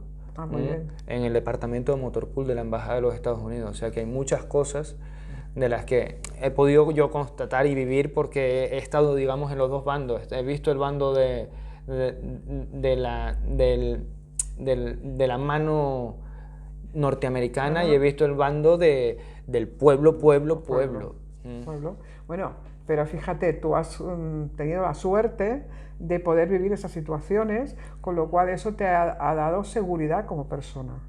Muy bien. En el departamento de motor pool de la Embajada de los Estados Unidos. O sea, que hay muchas cosas de las que he podido yo constatar y vivir porque he estado, digamos, en los dos bandos. He visto el bando de la mano norteamericana y he visto el bando del pueblo. Bueno, pero fíjate, tú has tenido la suerte de poder vivir esas situaciones, con lo cual eso te ha dado seguridad como persona.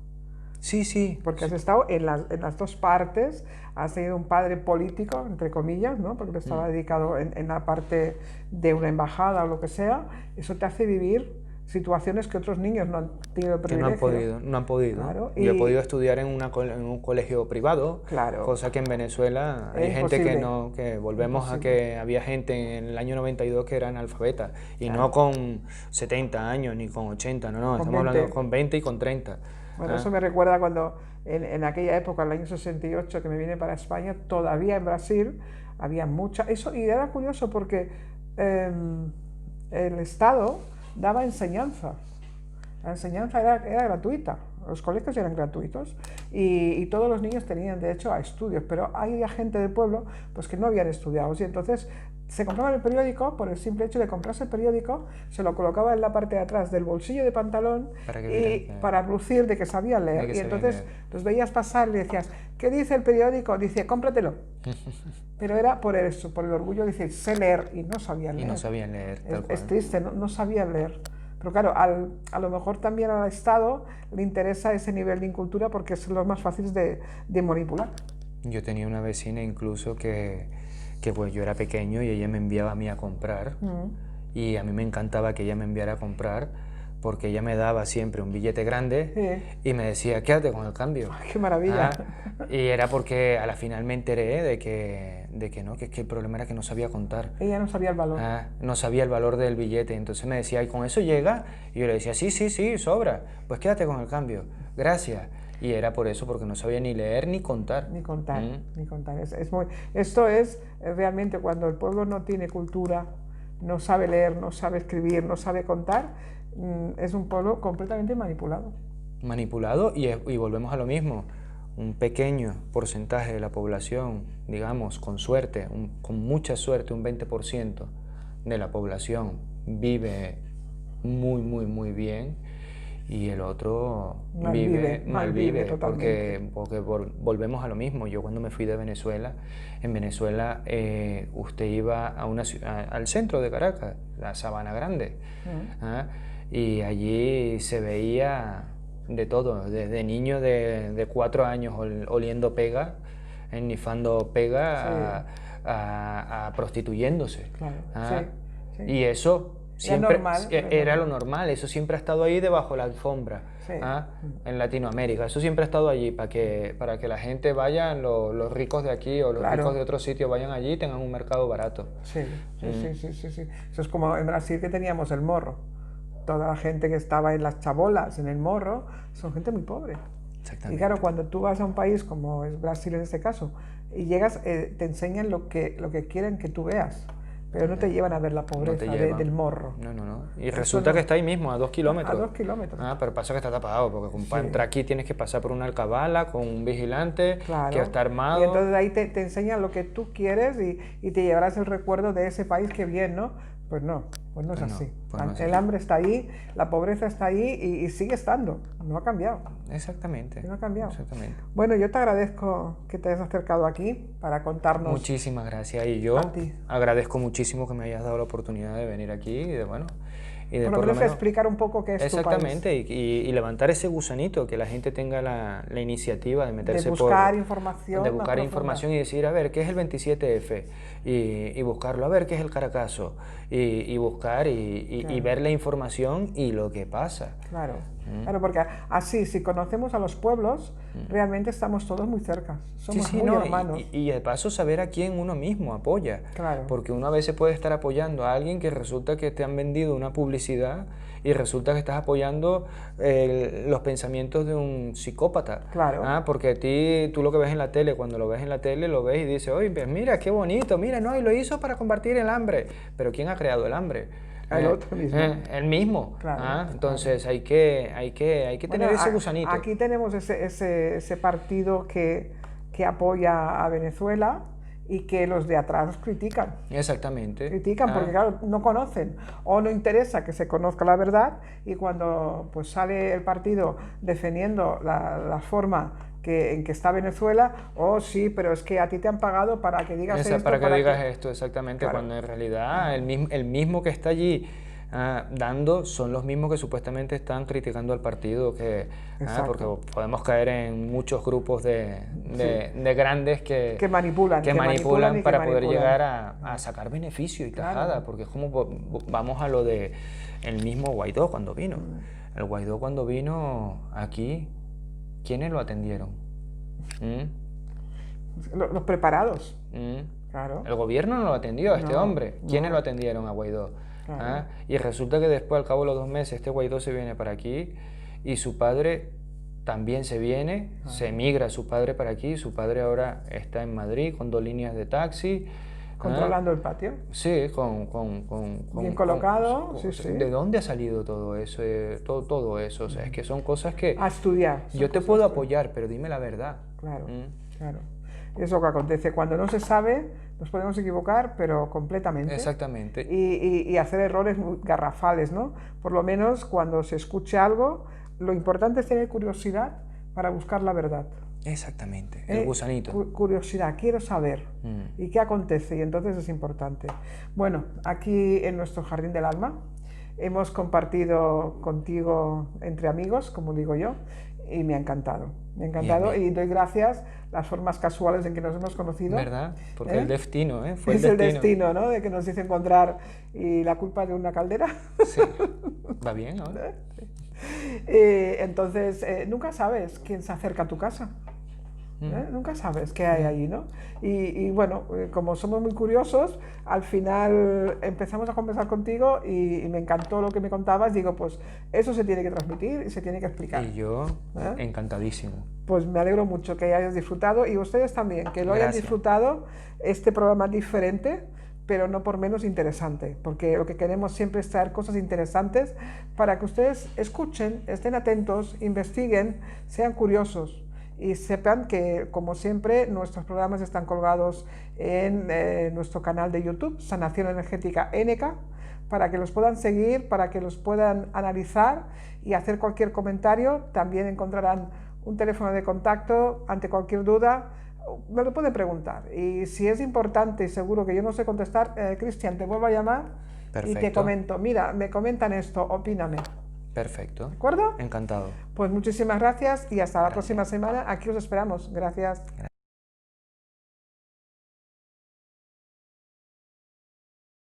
Sí. Porque has estado en las dos partes, has tenido un padre político, entre comillas, ¿no? Porque estaba dedicado en la parte de una embajada o lo que sea. Eso te hace vivir situaciones que otros niños no han tenido el privilegio. Que no han podido. Claro, yo he podido estudiar en un colegio privado, claro, cosa que en Venezuela hay gente que volvemos a que había gente en el año 92 que eran analfabetas, y claro, no con 70 años ni con 80, no, estamos hablando con 20 y con 30. Bueno, eso me recuerda cuando en aquella época, el año 68, que me vine para España, todavía en Brasil había mucha... y era curioso porque el Estado daba enseñanza. La enseñanza era gratuita, los colegios eran gratuitos y todos los niños tenían derecho a estudios, pero había gente del pueblo pues, que no habían estudiado y entonces se compraban el periódico, por el simple hecho de comprarse el periódico, se lo colocaba en la parte de atrás del bolsillo de pantalón para lucir de que sabía leer. Y entonces los veías pasar y le decías, ¿qué dice el periódico? Dice, cómpratelo. Pero era por eso, por el orgullo de decir, sé leer, y no sabían leer. Y no sabían leer, tal cual. Es triste, no sabían leer. Pero claro, a lo mejor también al Estado le interesa ese nivel de incultura porque es lo más fácil de manipular. Yo tenía una vecina incluso que pues yo era pequeño y ella me enviaba a mí a comprar y a mí me encantaba que ella me enviara a comprar porque ella me daba siempre un billete grande y me decía, quédate con el cambio. ¡Ay, qué maravilla! Y era porque a la final me enteré de que no, que es que el problema era que no sabía contar. Ella no sabía el valor. No sabía el valor del billete, entonces me decía, ¿y con eso llega? Y yo le decía, sí, sobra, pues quédate con el cambio, gracias. Y era por eso, porque no sabía ni leer ni contar. Ni contar. Esto es realmente cuando el pueblo no tiene cultura, no sabe leer, no sabe escribir, no sabe contar, es un pueblo completamente manipulado. Manipulado y volvemos a lo mismo. Un pequeño porcentaje de la población, digamos, con suerte, con mucha suerte, un 20% de la población vive muy bien. Y el otro malvive porque volvemos a lo mismo. Yo cuando me fui de Venezuela, en Venezuela usted iba al centro de Caracas, la Sabana Grande, y allí se veía de todo, desde niño de 4 años oliendo pega, ennifando pega, a prostituyéndose. Claro, sí. Y eso... Era lo normal, eso siempre ha estado ahí debajo de la alfombra, en Latinoamérica, eso siempre ha estado allí para que la gente vaya, los ricos de aquí o los ricos de otro sitio vayan allí y tengan un mercado barato. Sí. Eso es como en Brasil que teníamos el morro, toda la gente que estaba en las chabolas, en el morro, son gente muy pobre. Exactamente. Y claro, cuando tú vas a un país como es Brasil en este caso, y llegas, te enseñan lo que quieren que tú veas. Pero no te llevan a ver la pobreza del morro. No. Y resulta que está ahí mismo, a 2 kilómetros. A 2 kilómetros. Pero pasa que está tapado, porque para entrar aquí tienes que pasar por una alcabala con un vigilante que está armado. Y entonces ahí te enseñan lo que tú quieres y te llevarás el recuerdo de ese país que bien, ¿no? Pues no es así. El hambre está ahí, la pobreza está ahí y sigue estando. No ha cambiado. Exactamente. No ha cambiado. Exactamente. Bueno, yo te agradezco que te hayas acercado aquí para contarnos. Muchísimas gracias. Y yo agradezco muchísimo que me hayas dado la oportunidad de venir aquí y de por lo menos explicar un poco qué es tu país. Exactamente, y levantar ese gusanito, que la gente tenga la iniciativa de meterse de buscar información. De buscar información y decir, a ver, ¿qué es el 27F? Y buscarlo, a ver, ¿qué es el Caracazo? Y buscar y ver la información y lo que pasa. Claro, porque así, si conocemos a los pueblos, realmente estamos todos muy cerca, somos muy hermanos. Y de paso saber a quién uno mismo apoya, porque uno a veces puede estar apoyando a alguien que resulta que te han vendido una publicidad y resulta que estás apoyando los pensamientos de un psicópata. Porque a ti, tú lo que ves en la tele, cuando lo ves en la tele, lo ves y dices, oye, pues mira, qué bonito, mira, no, y lo hizo para combatir el hambre. Pero ¿quién ha creado el hambre? El otro mismo. El mismo. Entonces hay que tener ese gusanito. Aquí tenemos ese partido que apoya a Venezuela y que los de atrás critican. Exactamente. Critican porque, claro, no conocen o no interesa que se conozca la verdad, y cuando pues sale el partido defendiendo la forma en que está Venezuela, sí, pero es que a ti te han pagado para que digas esto. Para que digas esto, exactamente, cuando en realidad el mismo que está allí dando son los mismos que supuestamente están criticando al partido, porque podemos caer en muchos grupos de grandes que manipulan para poder llegar a sacar beneficio y tajada, porque es como vamos a lo de el mismo Guaidó cuando vino. El Guaidó cuando vino aquí, ¿quiénes lo atendieron? Los preparados. Claro. El gobierno no lo atendió a este hombre. ¿Quiénes lo atendieron a Guaidó? Y resulta que después, al cabo de los 2 meses, este Guaidó se viene para aquí y su padre también se viene, se emigra su padre para aquí. Su padre ahora está en Madrid con 2 líneas de taxi. ¿Controlando el patio? Sí, bien colocado. Sí. ¿De dónde ha salido todo eso? Todo eso, o sea, es que son cosas que... A estudiar. Yo te puedo apoyar, pero dime la verdad. Claro. Es lo que acontece. Cuando no se sabe, nos podemos equivocar, pero completamente. Exactamente. Y hacer errores muy garrafales, ¿no? Por lo menos cuando se escuche algo, lo importante es tener curiosidad para buscar la verdad. Exactamente, el gusanito. Curiosidad, quiero saber. ¿Y qué acontece? Y entonces es importante. Bueno, aquí en nuestro Jardín del Alma hemos compartido contigo entre amigos, como digo yo, y me ha encantado. Me ha encantado Bien, bien. y doy gracias las formas casuales en que nos hemos conocido. ¿Verdad? Porque el destino, fue Es el destino, ¿no? De que nos hizo encontrar y la culpa de una caldera. Sí, va bien, ¿no? Entonces, nunca sabes quién se acerca a tu casa. Nunca sabes qué hay allí, ¿no? Y bueno, como somos muy curiosos, al final empezamos a conversar contigo y me encantó lo que me contabas. Digo, pues eso se tiene que transmitir y se tiene que explicar. Y yo, encantadísimo. Pues me alegro mucho que hayas disfrutado y ustedes también, que lo hayan disfrutado. Este programa diferente, pero no por menos interesante, porque lo que queremos siempre es traer cosas interesantes para que ustedes escuchen, estén atentos, investiguen, sean curiosos. Y sepan que, como siempre, nuestros programas están colgados en nuestro canal de YouTube, Sanación Energética NK, para que los puedan seguir, para que los puedan analizar y hacer cualquier comentario. También encontrarán un teléfono de contacto ante cualquier duda. Me lo pueden preguntar. Y si es importante y seguro que yo no sé contestar, Cristian, te vuelvo a llamar. Perfecto. Y te comento, mira, me comentan esto, opíname. Perfecto. ¿De acuerdo? Encantado. Pues muchísimas gracias y hasta la próxima semana. Aquí os esperamos. Gracias.